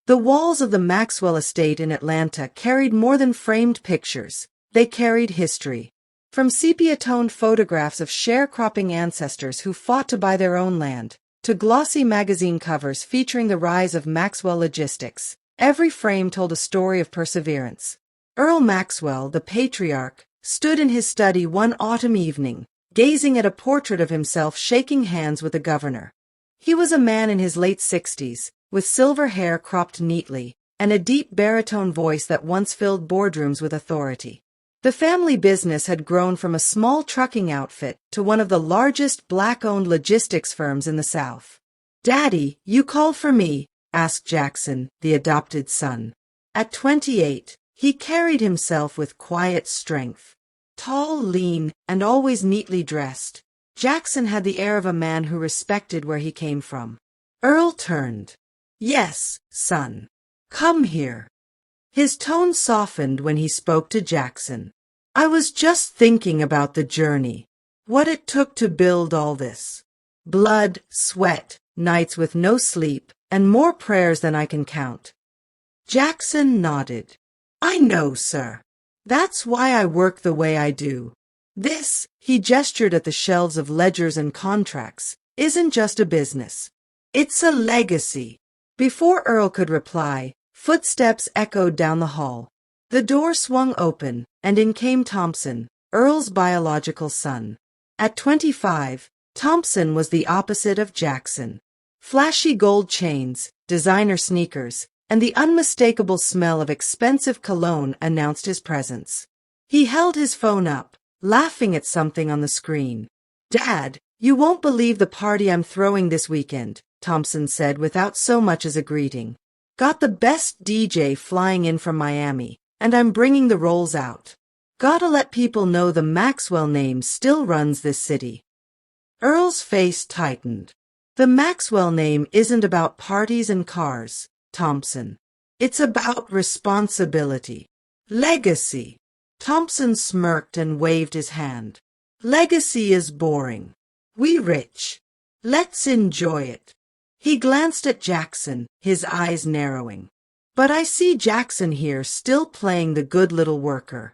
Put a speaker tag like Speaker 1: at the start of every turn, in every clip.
Speaker 1: The walls of the Maxwell estate in Atlanta carried more than framed pictures. They carried history. From sepia-toned photographs of sharecropping ancestors who fought to buy their own land, to glossy magazine covers featuring the rise of Maxwell logistics, every frame told a story of perseverance. Earl Maxwell, the patriarch, stood in his study one autumn evening, gazing at a portrait of himself shaking hands with the governor. He was a man in his late 60s, with silver hair cropped neatly, and a deep baritone voice that once filled boardrooms with authority. The family business had grown from a small trucking outfit to one of the largest black-owned logistics firms in the South. "Daddy, you called for me?" asked Jackson, the adopted son. At 28, he carried himself with quiet strength. Tall, lean, and always neatly dressed, Jackson had the air of a man who respected where he came from. Earl turned. "Yes, son. Come here." His tone softened when he spoke to Jackson. "I was just thinking about the journey, what it took to build all this. Blood, sweat, nights with no sleep, and more prayers than I can count." Jackson nodded. "I know, sir. That's why I work the way I do. This," he gestured at the shelves of ledgers and contracts, "isn't just a business. It's a legacy." Before Earl could reply, footsteps echoed down the hall. The door swung open, and in came Thompson, Earl's biological son. At 25, Thompson was the opposite of Jackson. Flashy gold chains, designer sneakers, and the unmistakable smell of expensive cologne announced his presence. He held his phone up, laughing at something on the screen. "Dad, you won't believe the party I'm throwing this weekend," Thompson said without so much as a greeting. "Got the best DJ flying in from Miami, and I'm bringing the rolls out. Gotta let people know the Maxwell name still runs this city." Earl's face tightened. "The Maxwell name isn't about parties and cars, Thompson. It's about responsibility. Legacy." Thompson smirked and waved his hand. "Legacy is boring. We rich. Let's enjoy it." He glanced at Jackson, his eyes narrowing. "But I see Jackson here still playing the good little worker."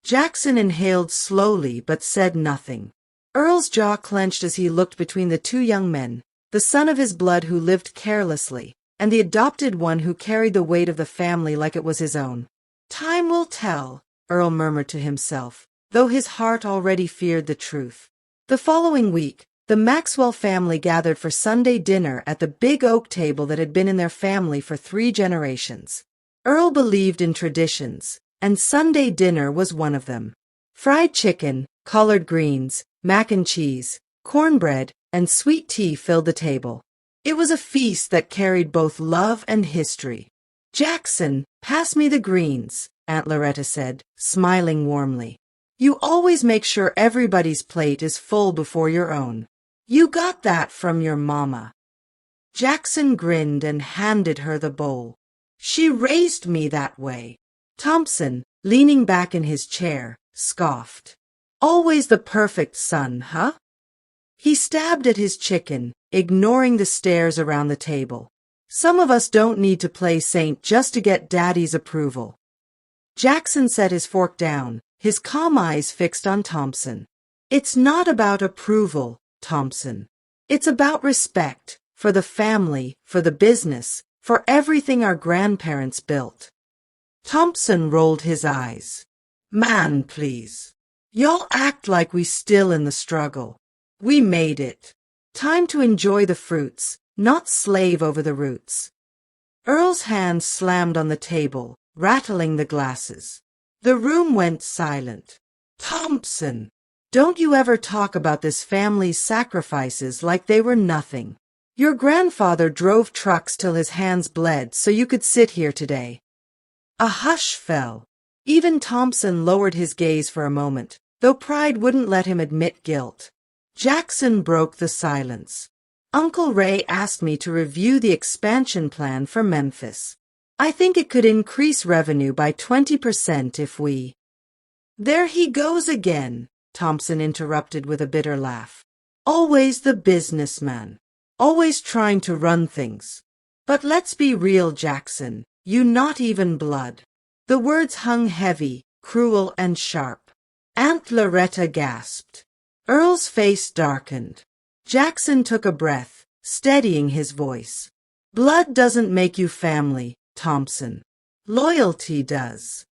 Speaker 1: Jackson inhaled slowly but said nothing. Earl's jaw clenched as he looked between the two young men, the son of his blood who lived carelessly, and the adopted one who carried the weight of the family like it was his own. "Time will tell," Earl murmured to himself, though his heart already feared the truth. The following week, the Maxwell family gathered for Sunday dinner at the big oak table that had been in their family for 3 generations. Earl believed in traditions, and Sunday dinner was one of them. Fried chicken, collard greens, mac and cheese, cornbread, and sweet tea filled the table. It was a feast that carried both love and history. "Jackson, pass me the greens," Aunt Loretta said, smiling warmly. "You always make sure everybody's plate is full before your own. You got that from your mama." Jackson grinned and handed her the bowl. "She raised me that way." Thompson, leaning back in his chair, scoffed. "Always the perfect son, huh?" He stabbed at his chicken, ignoring the stares around the table. "Some of us don't need to play saint just to get Daddy's approval." Jackson set his fork down, his calm eyes fixed on Thompson. "It's not about approval, Thompson. It's about respect, for the family, for the business, for everything our grandparents built." Thompson rolled his eyes. "Man, please. Y'all act like we still in the struggle. We made it. Time to enjoy the fruits, not slave over the roots." Earl's hand slammed on the table, rattling the glasses. The room went silent. "Thompson, don't you ever talk about this family's sacrifices like they were nothing. Your grandfather drove trucks till his hands bled so you could sit here today." A hush fell. Even Thompson lowered his gaze for a moment, though pride wouldn't let him admit guilt. Jackson broke the silence. "Uncle Ray asked me to review the expansion plan for Memphis. I think it could increase revenue by 20% if we—" "There he goes again," Thompson interrupted with a bitter laugh. "Always the businessman. Always trying to run things. But let's be real, Jackson. You not even blood. The words hung heavy, cruel and sharp. Aunt Loretta gasped. Earl's face darkened. Jackson took a breath, steadying his voice. Blood doesn't make you family, Thompson. Loyalty does.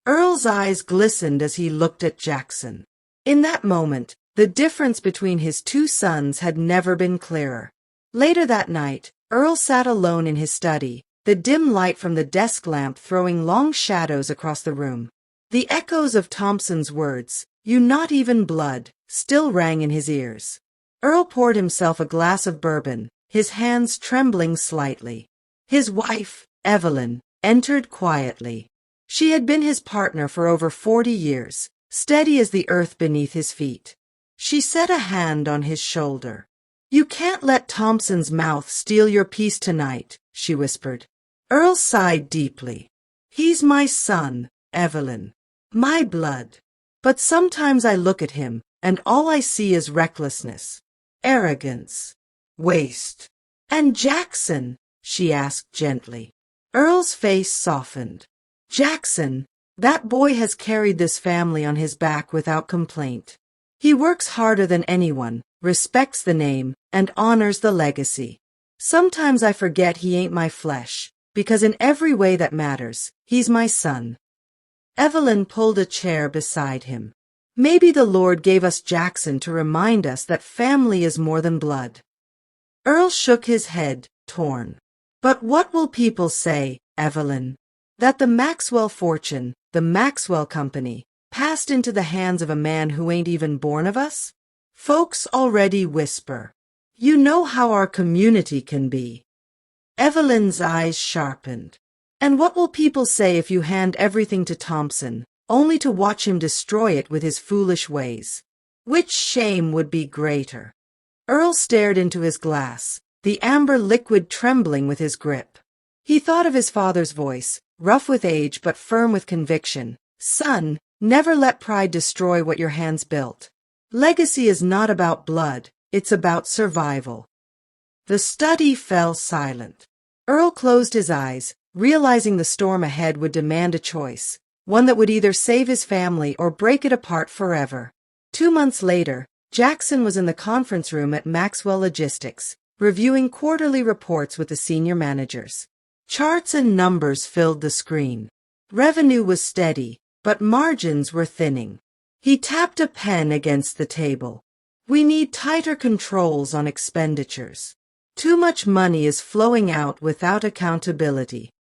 Speaker 1: Earl's eyes glistened as he looked at Jackson. In that moment, the difference between his two sons had never been clearer. Later that night, Earl sat alone in his study, the dim light from the desk lamp throwing long shadows across the room. The echoes of Thompson's words, "You not even blood," still rang in his ears. Earl poured himself a glass of bourbon, his hands trembling slightly. His wife, Evelyn, entered quietly. She had been his partner for over 40 years, steady as the earth beneath his feet. She set a hand on his shoulder. "You can't let Thompson's mouth steal your peace tonight," she whispered. Earl sighed deeply. "He's my son, Evelyn. My blood. But sometimes I look at him, and all I see is recklessness, arrogance, waste." "And Jackson?" she asked gently. Earl's face softened. "Jackson, that boy has carried this family on his back without complaint. He works harder than anyone, respects the name, and honors the legacy. Sometimes I forget he ain't my flesh, because in every way that matters, he's my son." Evelyn pulled a chair beside him. "Maybe the Lord gave us Jackson to remind us that family is more than blood." Earl shook his head, torn. "But what will people say, Evelyn? That the Maxwell fortune, the Maxwell Company, passed into the hands of a man who ain't even born of us? Folks already whisper. You know how our community can be." Evelyn's eyes sharpened. "And what will people say if you hand everything to Thompson, only to watch him destroy it with his foolish ways? Which shame would be greater?" Earl stared into his glass, the amber liquid trembling with his grip. He thought of his father's voice, rough with age but firm with conviction. "Son, never let pride destroy what your hands built. Legacy is not about blood, it's about survival." The study fell silent. Earl closed his eyes, realizing the storm ahead would demand a choice, one that would either save his family or break it apart forever. 2 months later, Jackson was in the conference room at Maxwell Logistics, reviewing quarterly reports with the senior managers. Charts and numbers filled the screen. Revenue was steady, but margins were thinning. He tapped a pen against the table. "We need tighter controls on expenditures. Too much money is flowing out without accountability."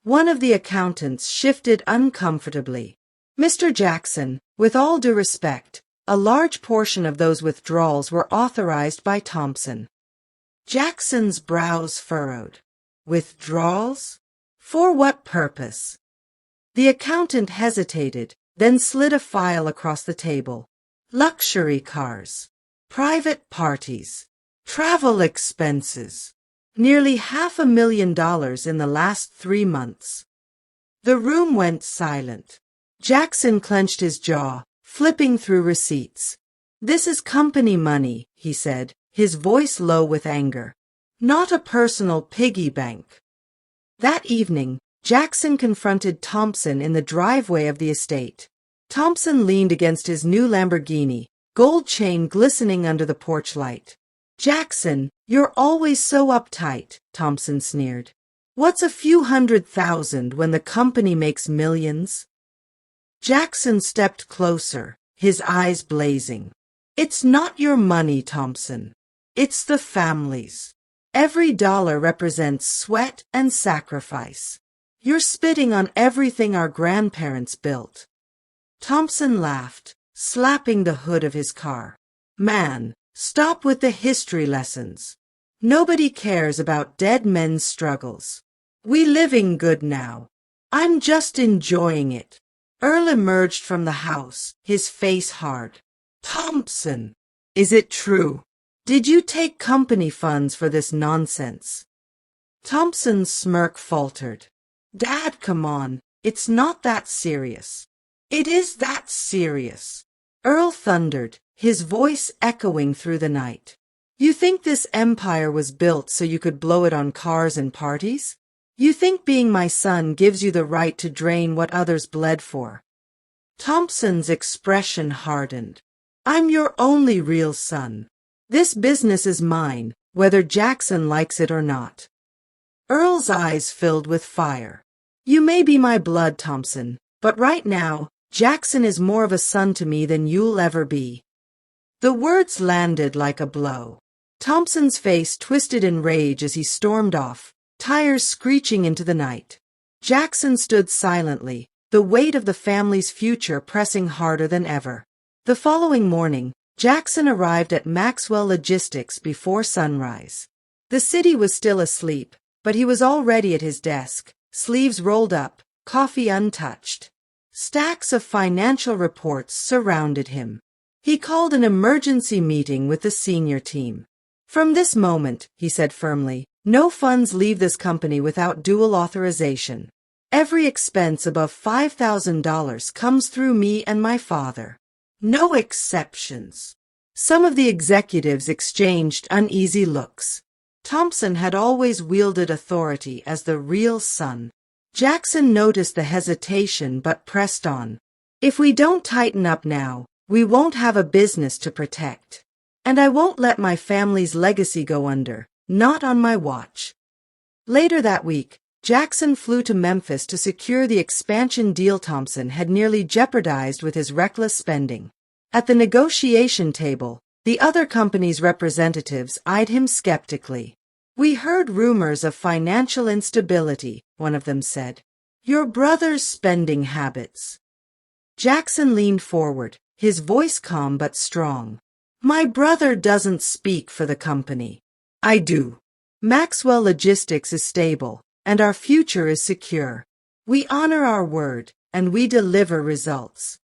Speaker 1: One of the accountants shifted uncomfortably. "Mr. Jackson, with all due respect, a large portion of those withdrawals were authorized by Thompson." Jackson's brows furrowed. "Withdrawals? For what purpose?" The accountant hesitated, then slid a file across the table. "Luxury cars, private parties, travel expenses. Nearly $500,000 in the last 3 months." The room went silent. Jackson clenched his jaw, flipping through receipts. "This is company money," he said, his voice low with anger. "Not a personal piggy bank." That evening, Jackson confronted Thompson in the driveway of the estate. Thompson leaned against his new Lamborghini, gold chain glistening under the porch light. "Jackson, you're always so uptight," Thompson sneered. "What's a few $100,000 when the company makes millions?" Jackson stepped closer, his eyes blazing. "It's not your money, Thompson. It's the family's. Every dollar represents sweat and sacrifice. You're spitting on everything our grandparents built." Thompson laughed, slapping the hood of his car. "Man, stop with the history lessons. Nobody cares about dead men's struggles. We living good now. I'm just enjoying it." Earl emerged from the house, his face hard. "Thompson, is it true? Did you take company funds for this nonsense?" Thompson's smirk faltered. "Dad, come on. It's not that serious." "It is that serious," Earl thundered, his voice echoing through the night. You think this empire was built so you could blow it on cars and parties? You think being my son gives you the right to drain what others bled for? Thompson's expression hardened. I'm your only real son. This business is mine, whether Jackson likes it or not. Earl's eyes filled with fire. You may be my blood, Thompson, but right now, Jackson is more of a son to me than you'll ever be. The words landed like a blow. Thompson's face twisted in rage as he stormed off, tires screeching into the night. Jackson stood silently, the weight of the family's future pressing harder than ever. The following morning, Jackson arrived at Maxwell Logistics before sunrise. The city was still asleep, but he was already at his desk, sleeves rolled up, coffee untouched. Stacks of financial reports surrounded him. He called an emergency meeting with the senior team. From this moment, he said firmly, no funds leave this company without dual authorization. Every expense above $5,000 comes through me and my father. No exceptions. Some of the executives exchanged uneasy looks. Thompson had always wielded authority as the real son. Jackson noticed the hesitation but pressed on. If we don't tighten up now, we won't have a business to protect. And I won't let my family's legacy go under, not on my watch. Later that week, Jackson flew to Memphis to secure the expansion deal Thompson had nearly jeopardized with his reckless spending. At the negotiation table, the other company's representatives eyed him skeptically. We heard rumors of financial instability, one of them said. Your brother's spending habits. Jackson leaned forward, his voice calm but strong. My brother doesn't speak for the company. I do. Maxwell Logistics is stable, and our future is secure. We honor our word, and we deliver results.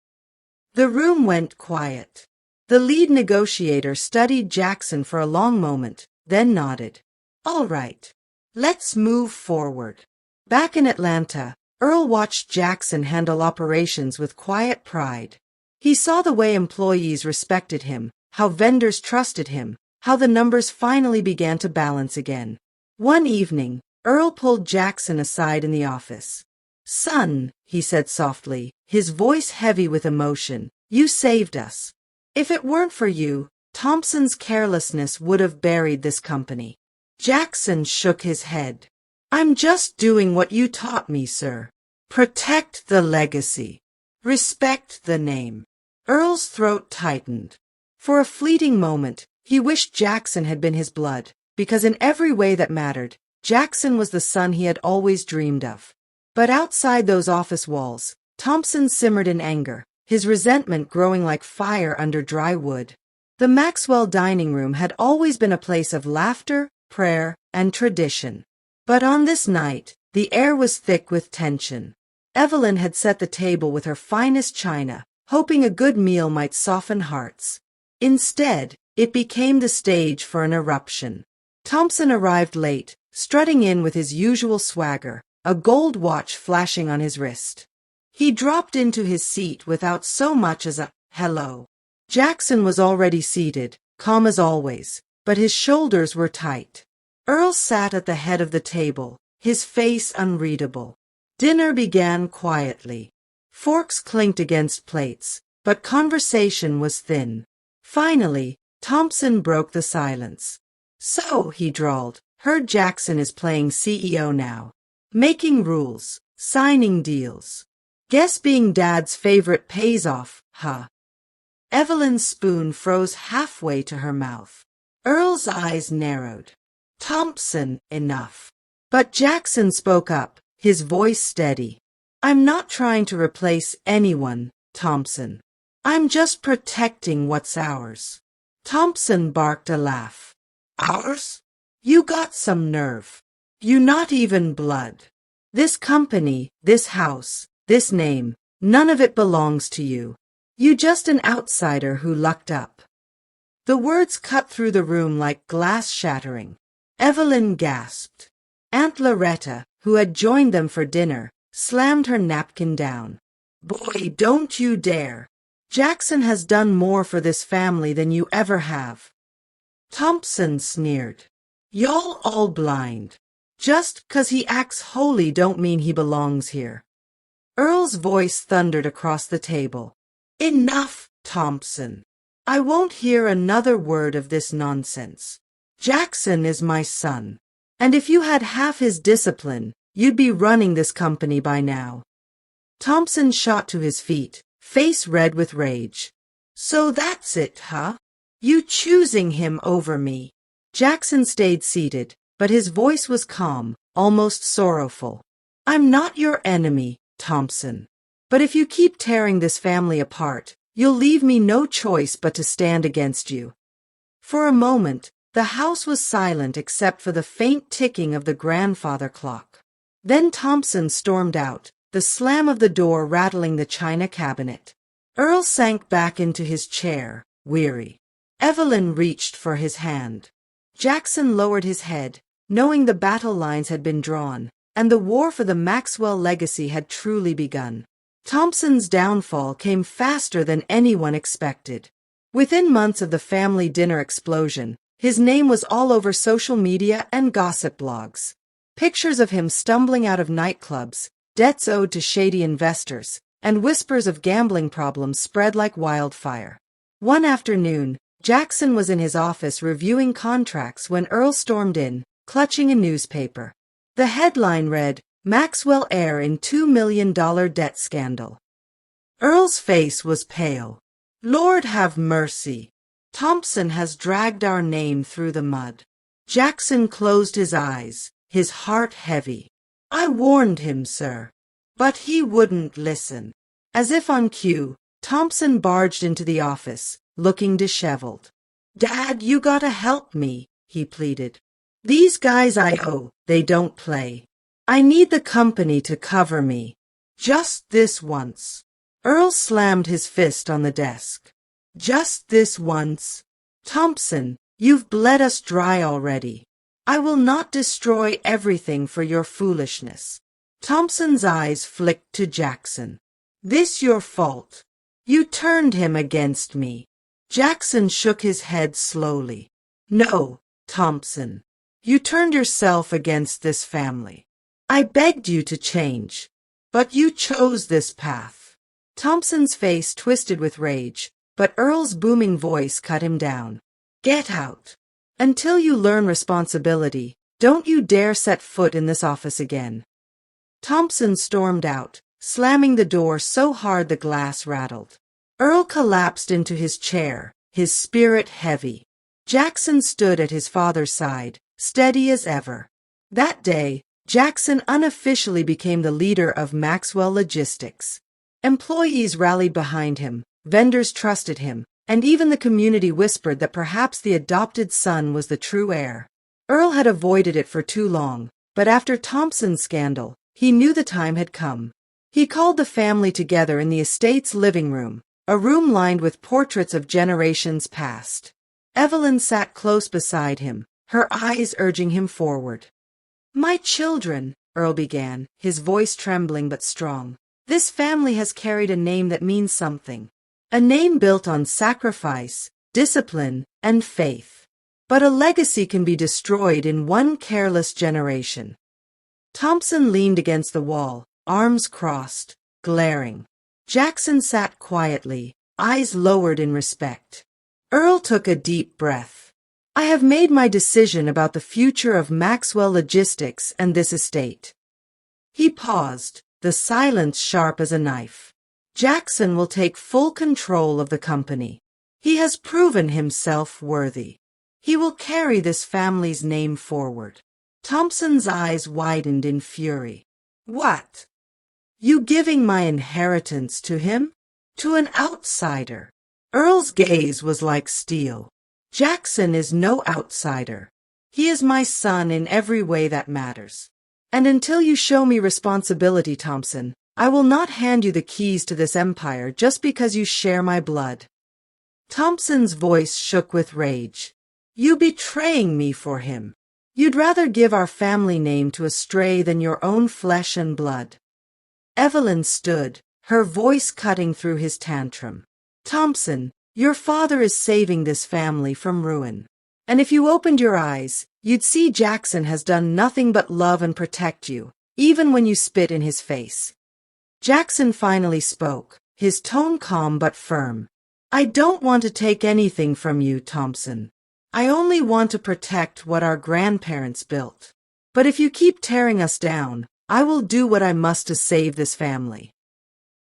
Speaker 1: The room went quiet. The lead negotiator studied Jackson for a long moment, then nodded. All right. Let's move forward. Back in Atlanta, Earl watched Jackson handle operations with quiet pride. He saw the way employees respected him, how vendors trusted him, how the numbers finally began to balance again. One evening, Earl pulled Jackson aside in the office. Son, he said softly, his voice heavy with emotion, you saved us. If it weren't for you, Thompson's carelessness would have buried this company. Jackson shook his head. I'm just doing what you taught me, sir. Protect the legacy. Respect the name. Earl's throat tightened. For a fleeting moment, he wished Jackson had been his blood, because in every way that mattered, Jackson was the son he had always dreamed of. But outside those office walls, Thompson simmered in anger, his resentment growing like fire under dry wood. The Maxwell dining room had always been a place of laughter, prayer, and tradition. But on this night, the air was thick with tension. Evelyn had set the table with her finest china, hoping a good meal might soften hearts. Instead, it became the stage for an eruption. Thompson arrived late, strutting in with his usual swagger, a gold watch flashing on his wrist. He dropped into his seat without so much as a hello. Jackson was already seated, calm as always, but his shoulders were tight. Earl sat at the head of the table, his face unreadable. Dinner began quietly. Forks clinked against plates, but conversation was thin. Finally, Thompson broke the silence. So, he drawled, heard Jackson is playing CEO now. Making rules, signing deals. Guess being Dad's favorite pays off, huh? Evelyn's spoon froze halfway to her mouth. Earl's eyes narrowed. Thompson, enough. But Jackson spoke up, his voice steady. I'm not trying to replace anyone, Thompson. I'm just protecting what's ours. Thompson barked a laugh. Ours? You got some nerve. You not even blood. This company, this house, this name, none of it belongs to you. You just an outsider who lucked up. The words cut through the room like glass shattering. Evelyn gasped. Aunt Loretta, who had joined them for dinner, slammed her napkin down. Boy, don't you dare. Jackson has done more for this family than you ever have. Thompson sneered. Y'all all blind. Just 'cause he acts holy don't mean he belongs here. Earl's voice thundered across the table. Enough, Thompson. I won't hear another word of this nonsense. Jackson is my son. And if you had half his discipline, you'd be running this company by now. Thompson shot to his feet, face red with rage. So that's it, huh? You choosing him over me. Jackson stayed seated, but his voice was calm, almost sorrowful. I'm not your enemy, Thompson. But if you keep tearing this family apart, you'll leave me no choice but to stand against you. For a moment, the house was silent except for the faint ticking of the grandfather clock. Then Thompson stormed out, the slam of the door rattling the china cabinet. Earl sank back into his chair, weary. Evelyn reached for his hand. Jackson lowered his head, knowing the battle lines had been drawn, and the war for the Maxwell legacy had truly begun. Thompson's downfall came faster than anyone expected. Within months of the family dinner explosion, his name was all over social media and gossip blogs. Pictures of him stumbling out of nightclubs, debts owed to shady investors, and whispers of gambling problems spread like wildfire. One afternoon, Jackson was in his office reviewing contracts when Earl stormed in, clutching a newspaper. The headline read, Maxwell heir in $2 million debt scandal. Earl's face was pale. Lord have mercy. Thompson has dragged our name through the mud. Jackson closed his eyes, his heart heavy. I warned him, sir. But he wouldn't listen. As if on cue, Thompson barged into the office, looking disheveled. Dad, you gotta help me, he pleaded. These guys I owe, they don't play. I need the company to cover me. Just this once. Earl slammed his fist on the desk. Just this once. Thompson, you've bled us dry already. I will not destroy everything for your foolishness. Thompson's eyes flicked to Jackson. This your fault. You turned him against me. Jackson shook his head slowly. No, Thompson. You turned yourself against this family. I begged you to change. But you chose this path. Thompson's face twisted with rage, but Earl's booming voice cut him down. Get out. Until you learn responsibility, don't you dare set foot in this office again. Thompson stormed out, slamming the door so hard the glass rattled. Earl collapsed into his chair, his spirit heavy. Jackson stood at his father's side, steady as ever. That day, Jackson unofficially became the leader of Maxwell Logistics. Employees rallied behind him, vendors trusted him, and even the community whispered that perhaps the adopted son was the true heir. Earl had avoided it for too long, but after Thompson's scandal, he knew the time had come. He called the family together in the estate's living room, a room lined with portraits of generations past. Evelyn sat close beside him, her eyes urging him forward. My children, Earl began, his voice trembling but strong. This family has carried a name that means something. A name built on sacrifice, discipline, and faith. But a legacy can be destroyed in one careless generation. Thompson leaned against the wall, arms crossed, glaring. Jackson sat quietly, eyes lowered in respect. Earl took a deep breath. I have made my decision about the future of Maxwell Logistics and this estate. He paused, the silence sharp as a knife. Jackson will take full control of the company. He has proven himself worthy. He will carry this family's name forward. Thompson's eyes widened in fury. What? You giving my inheritance to him? To an outsider? Earl's gaze was like steel. Jackson is no outsider. He is my son in every way that matters. And until you show me responsibility, Thompson, I will not hand you the keys to this empire just because you share my blood. Thompson's voice shook with rage. You betraying me for him. You'd rather give our family name to a stray than your own flesh and blood. Evelyn stood, her voice cutting through his tantrum. Thompson, your father is saving this family from ruin. And if you opened your eyes, you'd see Jackson has done nothing but love and protect you, even when you spit in his face. Jackson finally spoke, his tone calm but firm. I don't want to take anything from you, Thompson. I only want to protect what our grandparents built. But if you keep tearing us down, I will do what I must to save this family.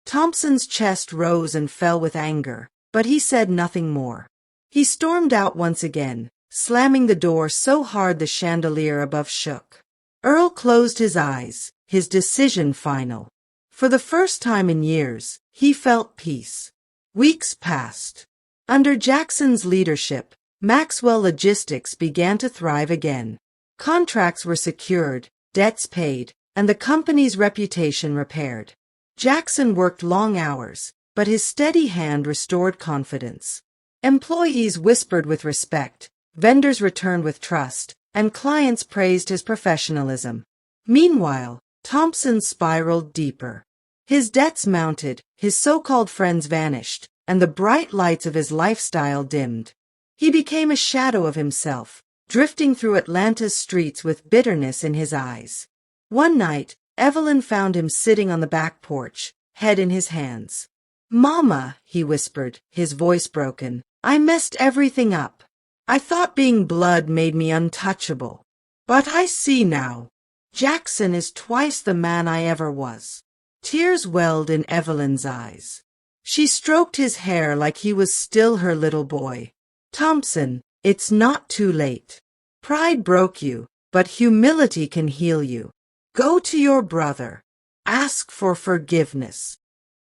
Speaker 1: Thompson's chest rose and fell with anger, but he said nothing more. He stormed out once again, slamming the door so hard the chandelier above shook. Earl closed his eyes, his decision final. For the first time in years, he felt peace. Weeks passed. Under Jackson's leadership, Maxwell Logistics began to thrive again. Contracts were secured, debts paid, and the company's reputation repaired. Jackson worked long hours, but his steady hand restored confidence. Employees whispered with respect, vendors returned with trust, and clients praised his professionalism. Meanwhile, Thompson spiraled deeper. His debts mounted, his so-called friends vanished, and the bright lights of his lifestyle dimmed. He became a shadow of himself, drifting through Atlanta's streets with bitterness in his eyes. One night, Evelyn found him sitting on the back porch, head in his hands. "Mama," he whispered, his voice broken, "I messed everything up. I thought being blood made me untouchable. But I see now. Jackson is twice the man I ever was." Tears welled in Evelyn's eyes. She stroked his hair like he was still her little boy. "Thompson, it's not too late. Pride broke you, but humility can heal you. Go to your brother. Ask for forgiveness."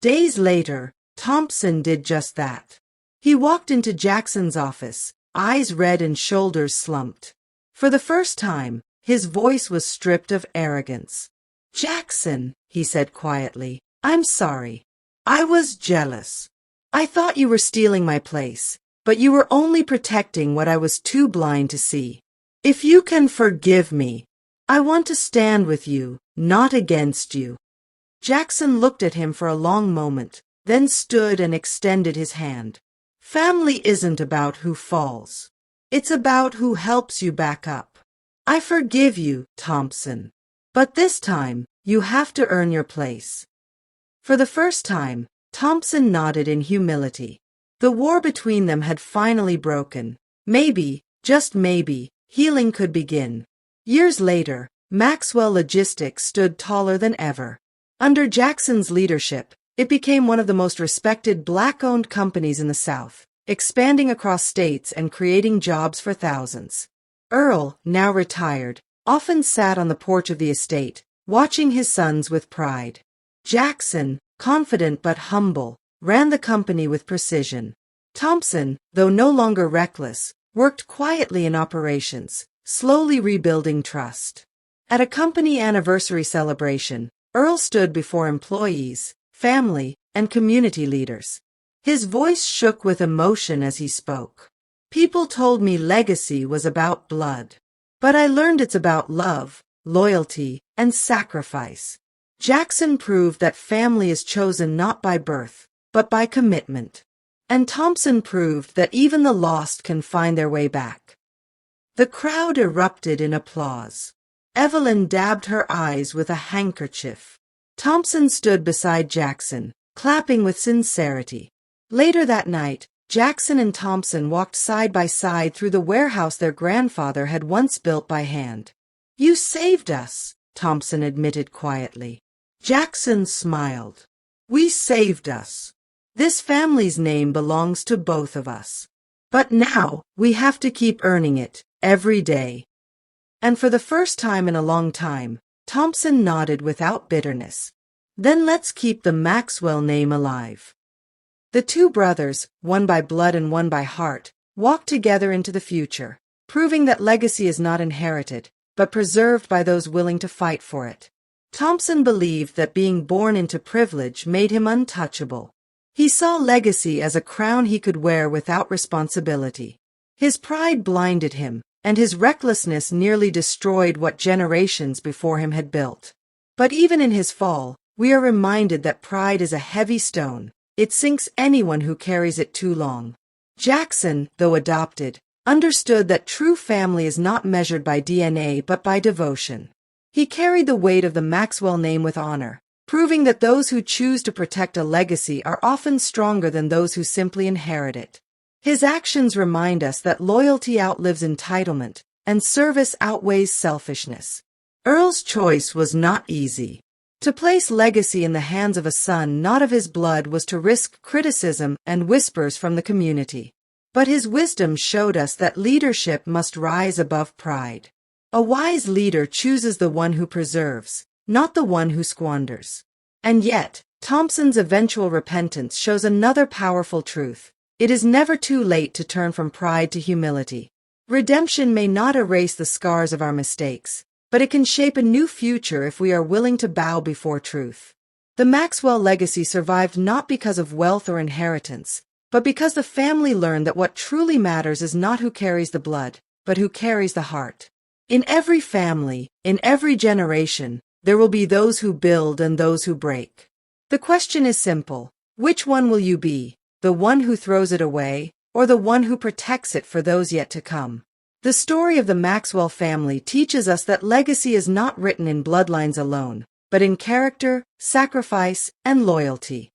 Speaker 1: Days later, Thompson did just that. He walked into Jackson's office, eyes red and shoulders slumped. For the first time, his voice was stripped of arrogance. "Jackson," he said quietly, "I'm sorry. I was jealous. I thought you were stealing my place, but you were only protecting what I was too blind to see. If you can forgive me, I want to stand with you, not against you." Jackson looked at him for a long moment, then stood and extended his hand. "Family isn't about who falls. It's about who helps you back up. I forgive you, Thompson. But this time, you have to earn your place." For the first time, Thompson nodded in humility. The war between them had finally broken. Maybe, just maybe, healing could begin. Years later, Maxwell Logistics stood taller than ever. Under Jackson's leadership, it became one of the most respected black-owned companies in the South, expanding across states and creating jobs for thousands. Earl, now retired, often sat on the porch of the estate, watching his sons with pride. Jackson, confident but humble, ran the company with precision. Thompson, though no longer reckless, worked quietly in operations, slowly rebuilding trust. At a company anniversary celebration, Earl stood before employees, family, and community leaders. His voice shook with emotion as he spoke. "People told me legacy was about blood. But I learned it's about love, loyalty, and sacrifice. Jackson proved that family is chosen not by birth, but by commitment. And Thompson proved that even the lost can find their way back." The crowd erupted in applause. Evelyn dabbed her eyes with a handkerchief. Thompson stood beside Jackson, clapping with sincerity. Later that night, Jackson and Thompson walked side by side through the warehouse their grandfather had once built by hand. "You saved us," Thompson admitted quietly. Jackson smiled. "We saved us. This family's name belongs to both of us. But now, we have to keep earning it, every day." And for the first time in a long time, Thompson nodded without bitterness. "Then let's keep the Maxwell name alive." The two brothers, one by blood and one by heart, walked together into the future, proving that legacy is not inherited, but preserved by those willing to fight for it. Thompson believed that being born into privilege made him untouchable. He saw legacy as a crown he could wear without responsibility. His pride blinded him, and his recklessness nearly destroyed what generations before him had built. But even in his fall, we are reminded that pride is a heavy stone. It sinks anyone who carries it too long. Jackson, though adopted, understood that true family is not measured by DNA but by devotion. He carried the weight of the Maxwell name with honor, proving that those who choose to protect a legacy are often stronger than those who simply inherit it. His actions remind us that loyalty outlives entitlement, and service outweighs selfishness. Earl's choice was not easy. To place legacy in the hands of a son not of his blood was to risk criticism and whispers from the community. But his wisdom showed us that leadership must rise above pride. A wise leader chooses the one who preserves, not the one who squanders. And yet, Thompson's eventual repentance shows another powerful truth. It is never too late to turn from pride to humility. Redemption may not erase the scars of our mistakes, but it can shape a new future if we are willing to bow before truth. The Maxwell legacy survived not because of wealth or inheritance, but because the family learned that what truly matters is not who carries the blood, but who carries the heart. In every family, in every generation, there will be those who build and those who break. The question is simple. Which one will you be? The one who throws it away, or the one who protects it for those yet to come? The story of the Maxwell family teaches us that legacy is not written in bloodlines alone, but in character, sacrifice, and loyalty.